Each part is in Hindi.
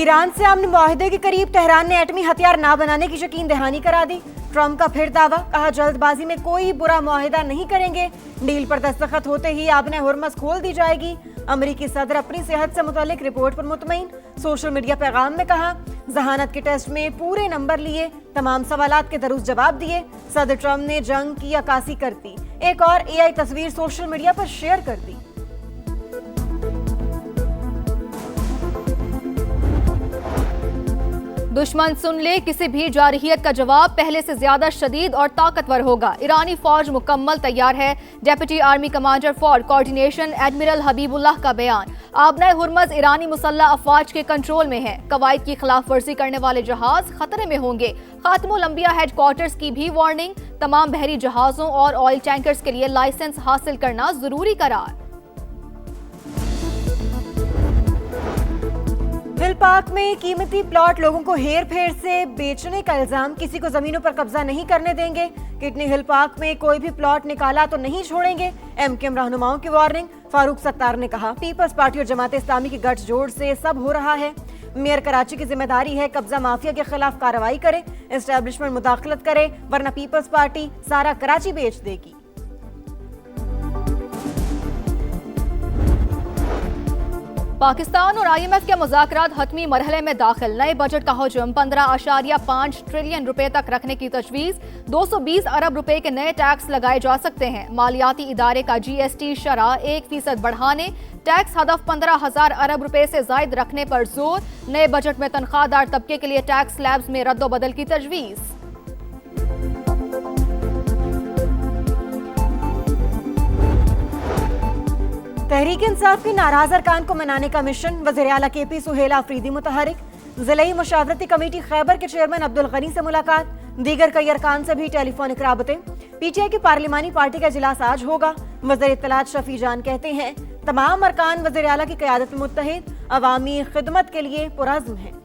ईरान से अमन मुआहदे के करीब तेहरान ने एटमी हथियार ना बनाने की यकीन दहानी करा दी। ट्रंप का फिर दावा, कहा जल्दबाजी में कोई बुरा मुआहदा नहीं करेंगे, डील पर दस्तखत होते ही आबने हुर्मस खोल दी जाएगी। अमरीकी सदर अपनी सेहत से मुतालिक रिपोर्ट पर मुतमईन। सोशल मीडिया पैगाम में कहा जहानत के टेस्ट में पूरे नंबर लिए, तमाम सवालात के दुरुस्त जवाब दिए। सदर ट्रंप ने जंग की अक्कासी कर दी। एक और एआई तस्वीर सोशल मीडिया पर शेयर कर दी। दुश्मन सुन ले, किसी भी जारहियत का जवाब पहले से ज्यादा शदीद और ताकतवर होगा। ईरानी फौज मुकम्मल तैयार है। Deputy army commander for coordination admiral Habibullah का बयान। आबना हुर्मस ईरानी मुसल्लह अफवाज के कंट्रोल में है। कवायद की खिलाफ वर्जी करने वाले जहाज खतरे में होंगे। खातिमुल अंबिया हेडक्वार्टर्स की भी वार्निंग। तमाम बहरी जहाजों और ऑयल टैंकर्स के लिए लाइसेंस हासिल करना जरूरी करार। हिल पार्क में कीमती प्लॉट लोगों को हेर फेर से बेचने का इल्जाम। किसी को जमीनों पर कब्जा नहीं करने देंगे। किडनी हिल पार्क में कोई भी प्लॉट निकाला तो नहीं छोड़ेंगे। एमकेएम रहनुमाओं की वार्निंग। फारूक सत्तार ने कहा पीपल्स पार्टी और जमात इस्लामी की गठजोड़ से सब हो रहा है। मेयर कराची की जिम्मेदारी है कब्जा माफिया के खिलाफ कार्रवाई करे, एस्टेब्लिशमेंट मुदाखलत करे, वरना पीपल्स पार्टी सारा कराची बेच देगी। पाकिस्तान और आईएमएफ के मुज़ाकरात हतमी मरहले में दाखिल। नए बजट का हुजम 15.5 ट्रिलियन रुपए तक रखने की तजवीज़। 220 अरब रुपए के नए टैक्स लगाए जा सकते हैं। मालियाती इदारे का जीएसटी शरह 1% बढ़ाने, टैक्स हदफ 15,000 अरब रुपए से जायद रखने पर जोर। नए बजट में तनख्वाहदार तबके के लिए टैक्स स्लैब्स में रद्दोबदल की तजवीज़। तहरीक इंसाफ की नाराज अरकान को मनाने का मिशन। वज़ीर आला केपी सुहेल आफरीदी मुतहरिक। जिलाई मुशावरती कमेटी खैबर के चेयरमैन अब्दुल गनी से मुलाकात। दीगर कई अरकान से भी टेलीफोनिक राबते। पीटीआई की पार्लिमानी पार्टी का इजलास आज होगा। वज़ीर इत्तलात शफी जान कहते हैं तमाम अरकान वज़ीर आला की क़यादत में मुत्तहिद, अवामी खिदमत के लिए पुरअज़्म हैं।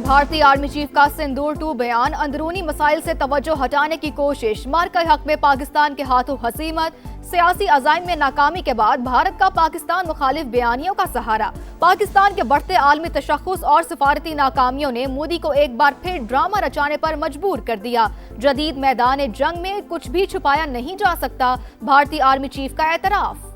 भारतीय आर्मी चीफ का सिंदूर 2 बयान। अंदरूनी मसाइल से तवज्जो हटाने की कोशिश। मार्का हक में पाकिस्तान के हाथों हसीमत। सियासी अज़ाइम में नाकामी के बाद भारत का पाकिस्तान मुखालिफ बयानियों का सहारा। पाकिस्तान के बढ़ते आलमी तशख्खुस और सिफारती नाकामियों ने मोदी को एक बार फिर ड्रामा रचाने पर मजबूर कर दिया। जदीद मैदान जंग में कुछ भी छुपाया नहीं जा सकता, भारतीय आर्मी चीफ का एतराफ।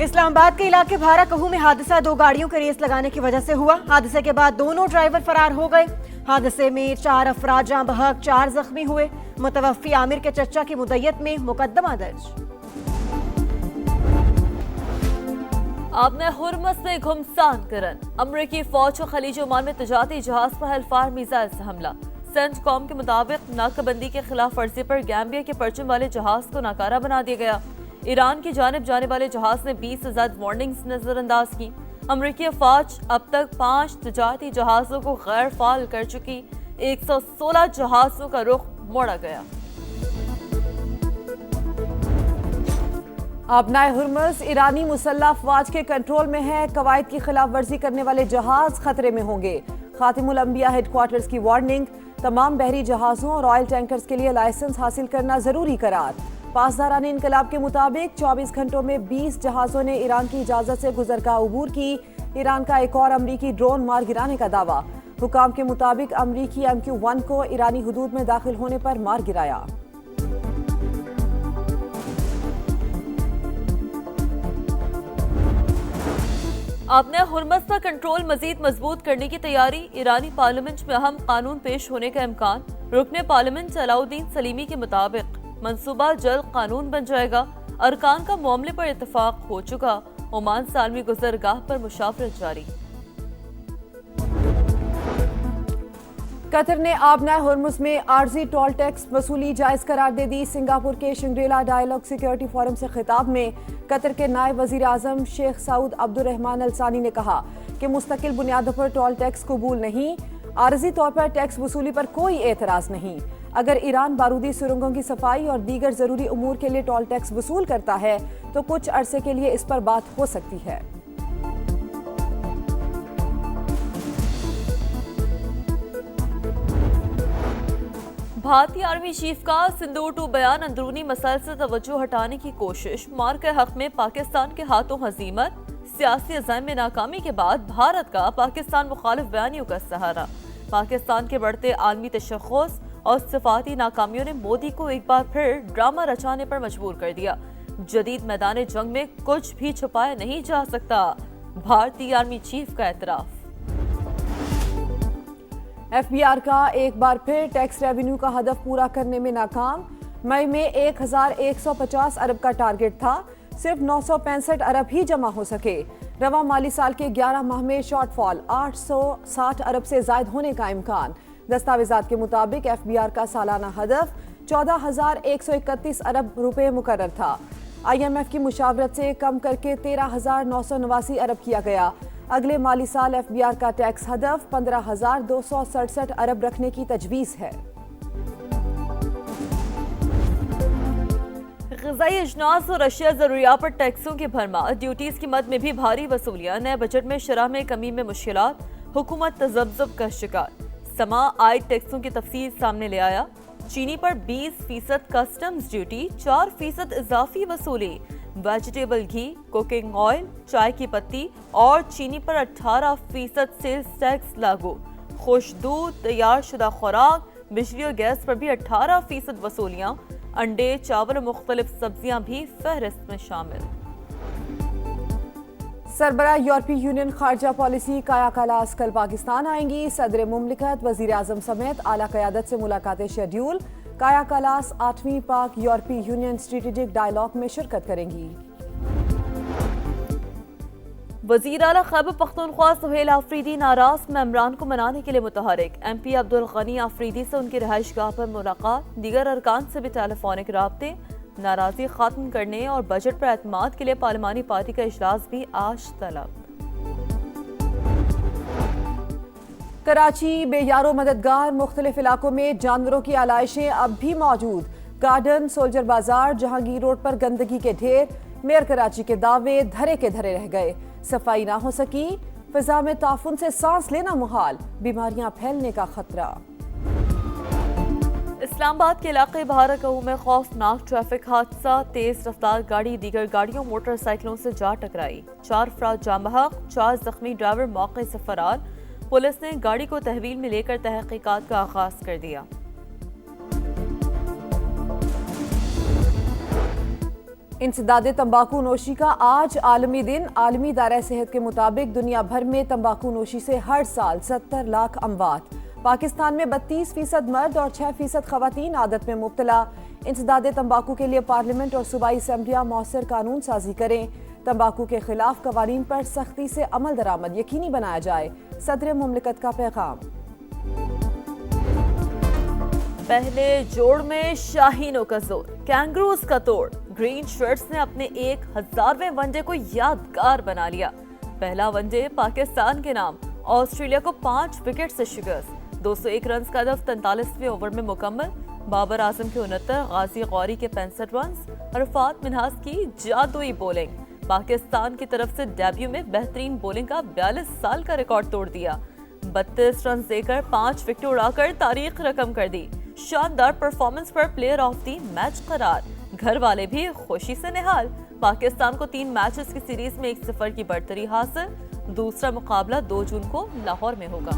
इस्लामाबाद के इलाके भारा कहू में हादसा 2 गाड़ियों के रेस लगाने की वजह से हुआ। हादसे के बाद दोनों ड्राइवर फरार हो गए। हादसे में 4 अफराद जाँ बहक, 4 जख्मी हुए। मुतवफ़ी आमिर के चचा की मुद्दत में मुकदमा दर्ज। आबना हुर्मस में घुमसान करन। अमरीकी फौज को खलीज ओमान में तजारती जहाज पर हेलफायर मिसाइल से हमला। सेंटकॉम के मुताबिक नाकाबंदी के खिलाफ वर्जी पर गैम्बिया के परचम वाले जहाज को नाकारा बना दिया गया। ईरान की जानिब जाने वाले जहाज ने 20 से ज्यादा वार्निंग्स नजरअंदाज की। अमरीकी फौज अब तक 5 तजारती जहाजों को गैर फाल कर चुकी। 116 जहाजों का रुख मोड़ा गया। आबना हुर्मस ईरानी मुसल्लह अफवाज के कंट्रोल में है। कवायद की खिलाफ वर्जी करने वाले जहाज खतरे में होंगे। खातिमुल अंबिया हेडक्वार्टर्स की वार्निंग। तमाम बहरी जहाजों और ऑयल टैंकर्स के लिए लाइसेंस हासिल करना जरूरी करार। पासदारान इनकलाब के मुताबिक 24 घंटों में 20 जहाजों ने ईरान की इजाजत से गुजरगा अबूर की। ईरान का एक और अमरीकी ड्रोन मार गिराने का दावा। हुकाम के मुताबिक अमरीकी MQ-1 को ईरानी हुदूद में दाखिल होने पर मार गिराया। आबना हुर्मस पर कंट्रोल मजीद मजबूत करने की तैयारी। ईरानी पार्लियामेंट में अहम कानून पेश होने का इम्कान। रुकने पार्लियामेंट अलाउद्दीन सलीमी के मुताबिक मंसूबा जल्द कानून बन जाएगा। अरकान का मामले पर इत्तेफाक हो चुका। ओमान से आलमी गुजरगाह पर मुशावरत जारी। कतर ने आबना हुर्मुस में आर्जी टोल टैक्स वसूली जायज करार दे दी। सिंगापुर के शंग्रीला डायलॉग सिक्योरिटी फोरम से खिताब में कतर के नायब वजीर आजम शेख सऊद अब्दुर्रहमान अल सानी ने कहा कि मुस्तकिल बुनियादों पर टोल टैक्स कबूल नहीं। आर्जी तौर पर टैक्स वसूली पर कोई एतराज नहीं। अगर ईरान बारूदी सुरंगों की सफाई और दीगर जरूरी उमूर के लिए टोल टैक्स वसूल करता है तो कुछ अरसे के लिए इस पर बात हो सकती है। भारतीय आर्मी चीफ का सिंदूर 2 बयान अंदरूनी मसाइल से तवज्जो हटाने की कोशिश, मार के हक में पाकिस्तान के हाथों हजीमत, सियासी अज़ाइम में नाकामी के बाद भारत का पाकिस्तान मुखालिफ बयानियों का सहारा। पाकिस्तान के बढ़ते आलमी तशख़्ख़ुस और सिफाती नाकामियों ने मोदी को एक बार फिर ड्रामा रचाने पर मजबूर कर दिया। जदीद मैदान जंग में कुछ भी छुपाया नहीं जा सकता, भारतीय आर्मी चीफ का एतराफ़। एफबीआर का एक बार फिर टैक्स रेवेन्यू का हदफ पूरा करने में नाकाम। मई में 1150 अरब का टारगेट था, सिर्फ 965 अरब ही जमा हो सके। रवा माली साल के 11 माह में शॉर्टफॉल 860 अरब से जायद होने का इम्कान। दस्तावेजात के मुताबिक एफबीआर का सालाना हदफ 14,131 अरब रुपए मुकर्रर था। IMF की मुशावरत से कम करके 13,989 अरब किया गया। अगले माली साल एफबीआर का टैक्स हदफ 15,267 अरब रखने की तजवीज़ है। ग़िज़ाई अजनास और अशिया ज़रूरियात पर टैक्सों की भरमार, ड्यूटीज़ की मद में भी भारी वसूलियाँ, नए बजट में शरह में कमी में मुश्किलात, हुकूमत तज़ब्ज़ुब का शिकार। समा आयद टैक्सों की तफसील सामने ले आया। चीनी पर 20% कस्टम्स ड्यूटी, 4% इजाफी वसूली। वेजिटेबल घी, कुकिंग ऑयल, चाय की पत्ती और चीनी पर 18% सेल्स टैक्स लागू। खुश दूध, तैयार शुदा खुराक, बिजली और गैस पर भी 18% वसूलियाँ। अंडे, चावल और मुख्तलिफ सब्जियां भी फहरिस्त में शामिल। सरबराह यूरोपीय यूनियन खारजा पॉलिसी काया कलास कल पाकिस्तान आएंगी। सदर मुमलिकत, वजीर आजम समेत आला क़यादत से मुलाकातें शेड्यूल। काया कलास 8वीं पाक यूरोपीय यूनियन स्ट्रेटेजिक डायलॉग में शिरकत करेंगी। वज़ीर आला खैबर पख्तूनख्वा सुहेल आफरीदी नाराज में इमरान को मनाने के लिए मुतहरिक। MP अब्दुल गनी आफरीदी से उनकी रहाइश गाह पर मुलाकात, दीगर अरकान से भी टेलीफोनिक राब्ते। नाराजी खत्म करने और बजट पर एतमाद के लिए पार्लिमानी पार्टी का इजलास भी आज तलब। कराची बेयारो मददगार, मुख्तलिफ इलाकों में जानवरों की आलाइशें अब भी मौजूद। गार्डन, सोल्जर बाजार, जहांगीर रोड पर गंदगी के ढेर। मेयर कराची के दावे धरे के धरे रह गए। सफाई ना हो सकी, फिजा में ताफुन से सांस लेना मुहाल, बीमारियां फैलने का खतरा। इस्लामाबाद के इलाके बहारकहू में खौफनाक ट्रैफिक हादसा, तेज रफ्तार गाड़ी दीगर गाड़ियों मोटरसाइकिलों से जा टकराई। 4 अफराद जाँ बहक, 4 जख्मी, ड्राइवर मौके से फरार। पुलिस ने गाड़ी को तहवील में लेकर तहकीकात का आगाज कर दिया। इंसदादे तंबाकू नोशी का आज आलमी दिन। आलमी इदारा सेहत के मुताबिक दुनिया भर में तंबाकू नोशी से हर साल 70 लाख अमवात। पाकिस्तान में 32% मर्द और 6% खवातीन आदत में मुब्तला। इंसदादे तंबाकू के लिए पार्लियामेंट और सूबाई असम्बलियां मौसर कानून साजी करें। तंबाकू के खिलाफ कवानीन पर सख्ती से अमल दरामद यकीनी बनाया जाए, सदर मुमलिकत का पैगाम। पहले जोड़ में शाहीनों का जोर, कैंगरूज का तोड़। ग्रीन शर्ट्स ने अपने 1000वें वनडे को यादगार बना लिया। पहला वनडे पाकिस्तान के नाम, ऑस्ट्रेलिया को 5 विकेट से शिकस्त। 201 रन का हदफ 43वें ओवर में मुकम्मल। बाबर आजम के 69, गाजी गौरी के 65 रन, अरफात मिन्हाज की जादुई बॉलिंग। पाकिस्तान की तरफ से डेब्यू में बेहतरीन बॉलिंग का 42 साल का रिकॉर्ड तोड़ दिया। 32 रन देकर 5 विकेट उड़ाकर तारीख रकम कर दी। शानदार परफॉर्मेंस पर प्लेयर ऑफ द मैच करार। घर वाले भी खुशी से निहाल। पाकिस्तान को 3 मैचेस की सीरीज में 1-0 की बढ़तरी हासिल। दूसरा मुकाबला 2 जून को लाहौर में होगा।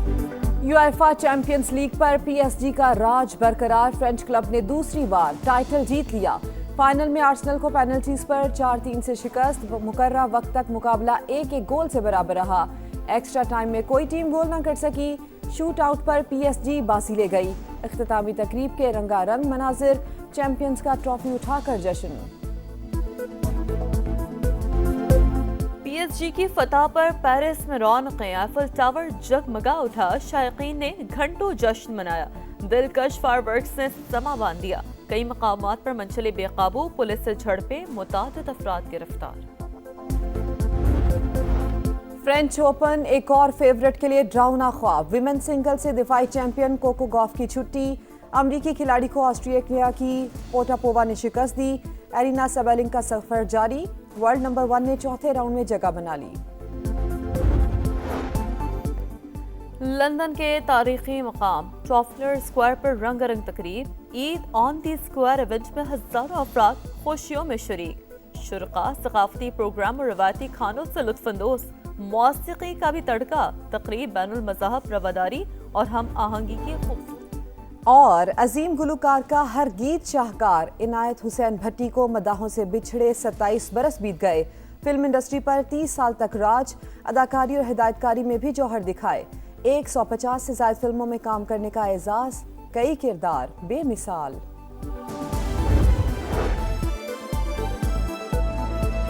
यूएफा चैंपियंस लीग पर PSG का राज बरकरार। फ्रेंच क्लब ने दूसरी बार टाइटल जीत लिया। फाइनल में आर्सेनल को पेनल्टीज पर 4-3 से शिकस्त। मुकर्रर वक्त तक मुकाबला 1-1 गोल से बराबर रहा। एक्स्ट्रा टाइम में कोई टीम गोल न कर सकी। शूट आउट पर PSG बाजी ले गई। इख्तितामी तकरीब के रंगारंग मनाजिर, चैंपियंस का ट्रॉफी उठाकर जश्न। PSG की फतह पर पेरिस में रौनकें, आईफल टावर जगमगा उठा। शायकीन ने घंटों जश्न मनाया। दिलकश फायरवर्क्स ने समा बांध दिया। कई मकामात पर मनचले बेकाबू, पुलिस से झड़पें, मुतादिद अफराद गिरफ्तार। फ्रेंच ओपन एक और फेवरेट के लिए ड्राउना ख्वाब। विमेन सिंगल से दिफाई चैंपियन कोको गॉफ की छुट्टी। अमरीकी खिलाड़ी को ऑस्ट्रेलिया की पोटापोवा ने शिकस्त दी। एरिना सबेलिंग का सफर जारी। वर्ल्ड नंबर 1 ने चौथे राउंड में जगह बना ली। लंदन के तारीखी मकाम ट्राफलर स्क्वायर पर रंगारंग तकरीब, Eid on the square event में हजारों अफराद खुशियों में शरीक। शुरका सकाफती प्रोग्राम और रवायती खानों से लुत्फानंदोज, मौसीकी का भी तड़का, तकरीब बैनुल मज़हब रवादारी और हम आहंगी की खूबसूरती। और अजीम गुलकार का हर गीत शाहकार इनायत हुसैन भट्टी को मदाहों से बिछड़े 27 बरस बीत गए। फिल्म इंडस्ट्री पर 30 साल तक राज, अदाकारी और हिदायतकारी में भी जौहर दिखाए। 150 से ज्यादा फिल्मों में काम करने का एजाज, कई किरदार बेमिसाल।